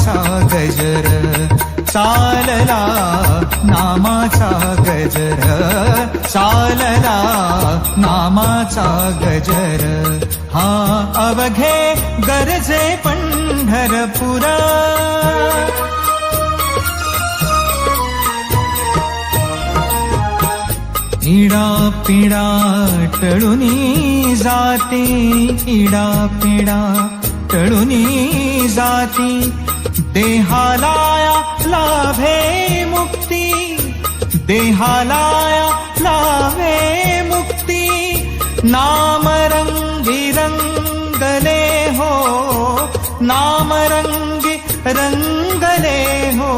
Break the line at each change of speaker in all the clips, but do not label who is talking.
नामाचा गजर चालला, नामाचा गजर चालला, नामाचा गजर. हा अवघे गरजे पंढरपुरा, इडा पिडा टळुनी जाती, इडा पिडा टळुनी जाती. देहालाया लाभे मुक्ती, देहालाया लाभे मुक्ती. नामरंगी रंगले हो, नामरंगी रंगले हो,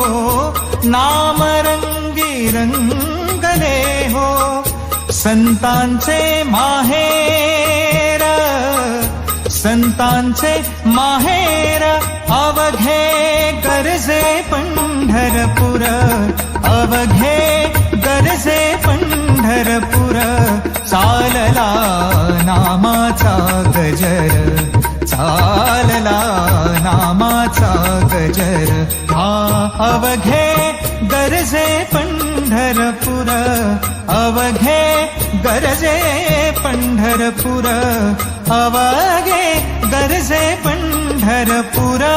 नामरंगी रंगले हो. संतांचे माहेर, संतांचे माहेर. अवघे गरजे पंढरपुर, अवघे गरजे पंढरपुर. चालला नामाचा गजर, चालला नामाचा गजर. हा अवघे गरजे पंढरपुर, अवघे गरजे पंढरपुर, अवघे गरजे पंढरपुर.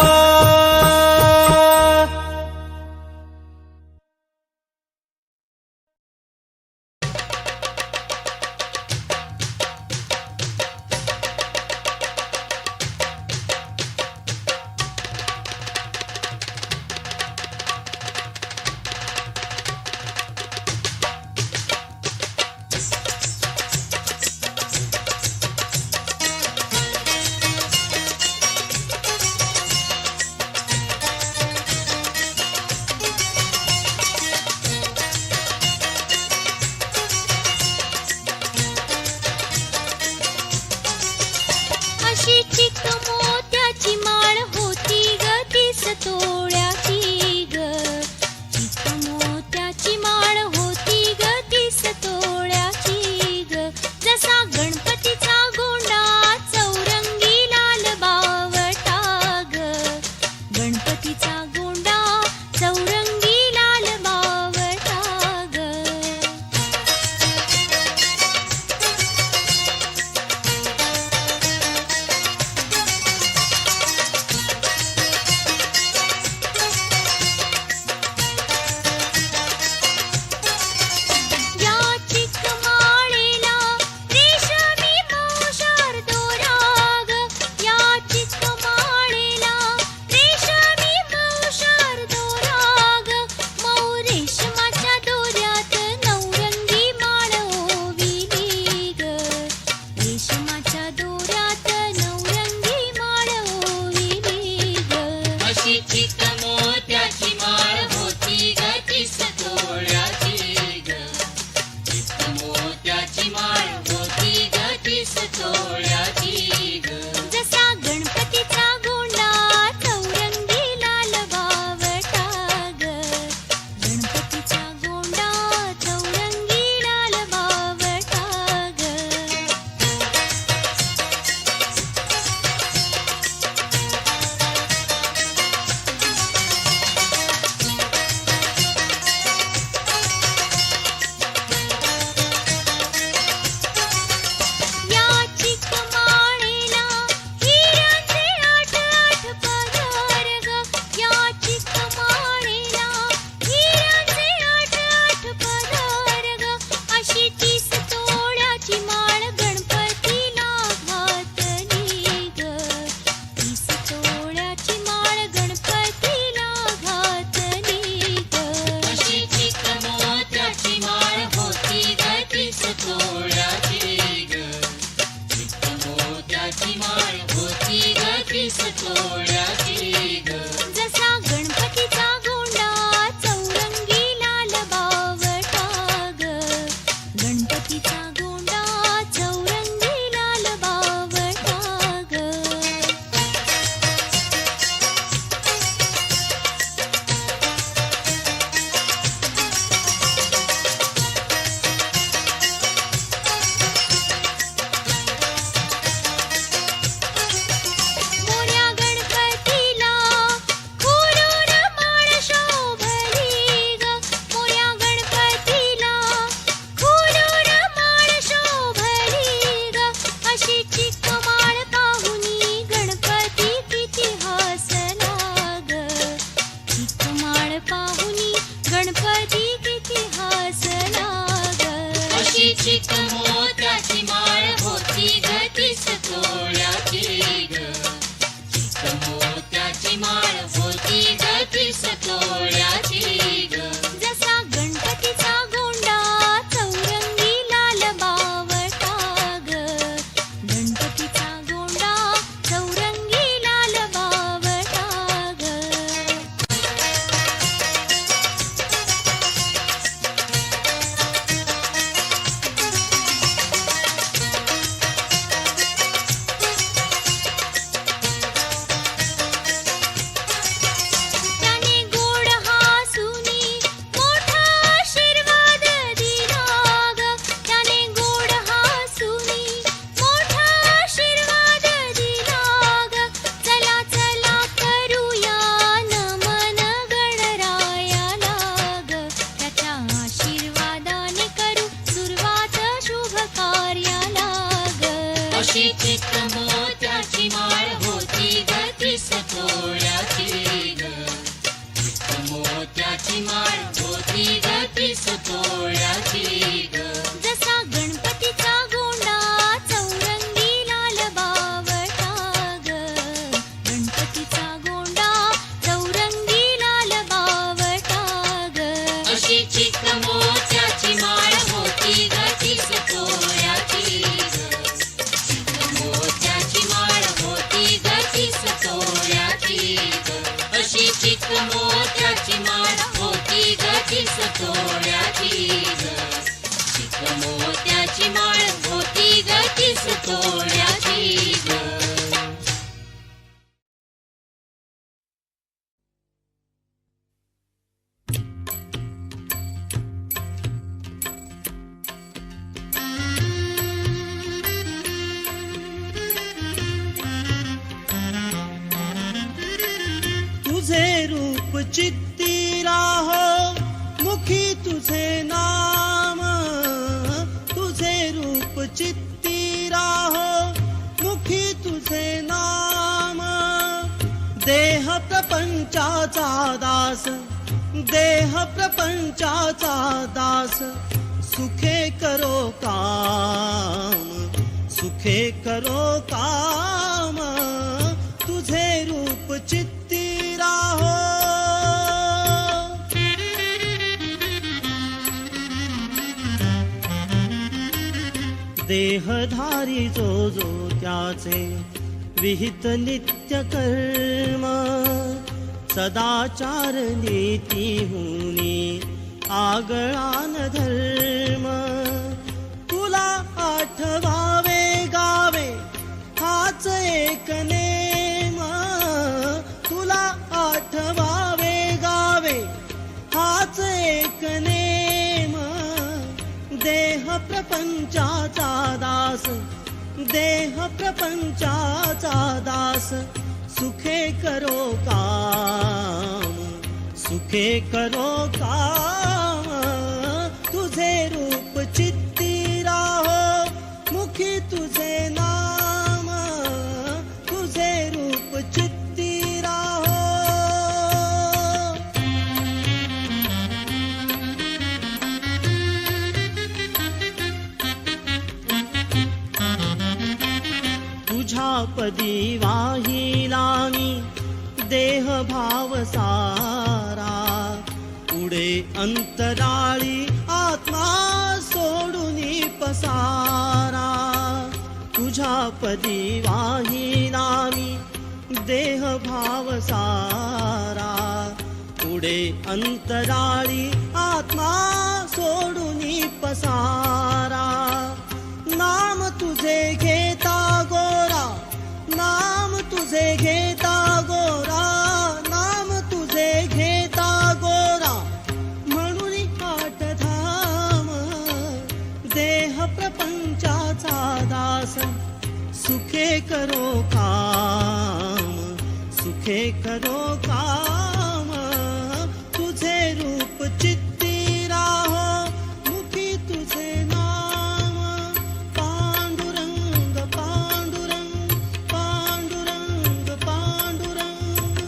चिक मोत्याची माळ होती ग तीस तोळ्याची ग. चिक मोत्याची माळ होती ग तीस तोळ्याची ग.
जसा गणपतीचा गोंडा चौरंगी लाल बावटा ग. गणपतीचा गोंडा चौरंगी लाल बावटा ग. त्याने गोड हासुनी मोठा आशीर्वाद दिला ग. त्याने गोड हासुनी मोठा आशीर्वाद दिला ग. चला चला करूया नमन गणरायाला ग. त्याच्या आशीर्वादाने करू सुरुवात शुभ कार्याला ग.
अशी चिक मोत्याची माळ होती ग तीस तोळ्याची ग. चिक मोत्याची माळ होती ग तीस तोळ्याची ग.
जसा गणपतीचा गोंडा चौरंगी लाल बावटा ग. गणपतीचा गोंडा चौरंगी लाल बावटा ग.
अशी चिक मोत्याची माळ होती ग तीस तोळ्याची ग. चिक मोत्याची माळ होती ग तीस तोळ्याची ग. अशी चिक मोत्याची माळ होती ग तीस तोळ्याची ग. चिक मोत्याची माळ होती ग तीस तोळ्याची ग.
तुझे रूप चित्ती राहो मुखी तुझे नाम. तुझे रूप चित्ती राहो मुखी तुझे नाम. देह प्रपंचाचा दास देह प्रपंचाचा दास. सुखे करो काम सुखे करो काम. तुझे रूप चित्ती राहो. देहधारी जो जो त्याचे विहित नित्य कर्म. सदाचार नीती हुनी आगळान धर्म. तुला आठवावे गावे हाच एक नेम. तुला आठवावे गावे हाच एक नेम. देह प्रपंचाचा दास देह प्रपंचाचा दास. सुखे करो काम सुखे करो काम. तुझे रूप चित्ती राहो मुखी तुझे नाम. तुझे रूप चित्ती राहो. तुझ्या पदी वाहिला मी देह भाव सारा. पुढे अंतराळी आत्मा सोडून पसारा. तुझ्या पदी वाहिला मी देह भाव सारा. पुढे अंतराळी आत्मा सोडून पसारा. नाम तुझे घेता गोरा नाम तुझे घेता गोरा. नाम तुझे घेता गोरा म्हणून आठ धाम. देह प्रपंचाचा दास. सुखे करो काम सुखे करो काम. तुझे रूप चित्ती राहो मुखी तुझे नाम. पांडुरंग पांडुरंग पांडुरंग पांडुरंग.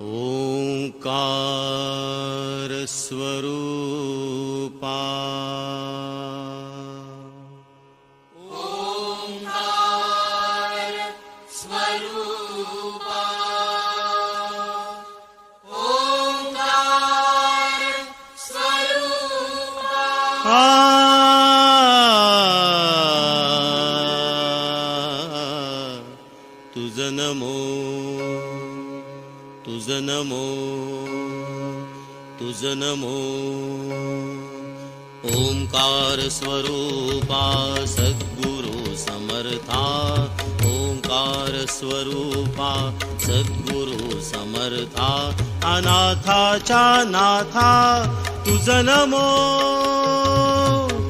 ओंकार स्वरूपा तुझ नमो तुझ नमो तुझ नमो ओंकार स्वरूपा सद्गुरु समर्था ओंकार स्वरूपा सद्गुरु समर्था अनाथाच्या नाथा तुझ नमो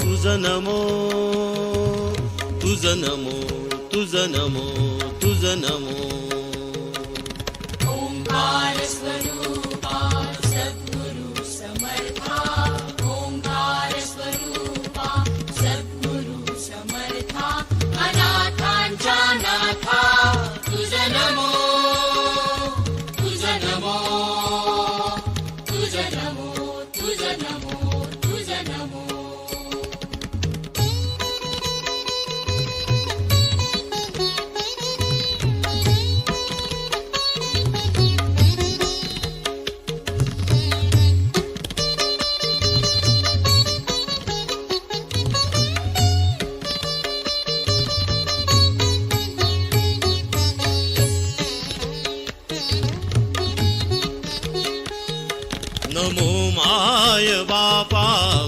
तुझ नमो तुझ नमो तुझ नमो तुझ नमो
ओंकार स्वरूपा सद्गुरु समर्था ओंकार स्वरूपा सद्गुरु समर्था अनाथांच्या नाथा तुझ नमो तुझ नमो तुझ नमो तुझ नमो तुझ नमो
नमो माय बापा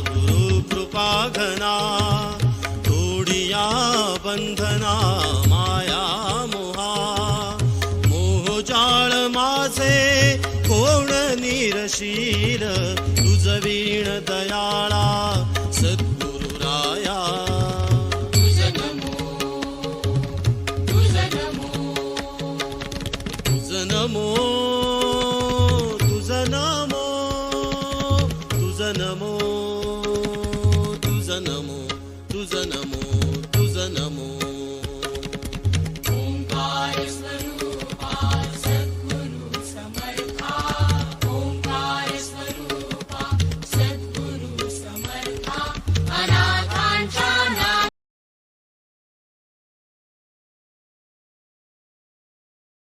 गुरु कृपा घना तोडिया बंधना माया मोहा मोहजाळ माझे कोण निरशील तुझ वीण दयाळा सद्गुरु राया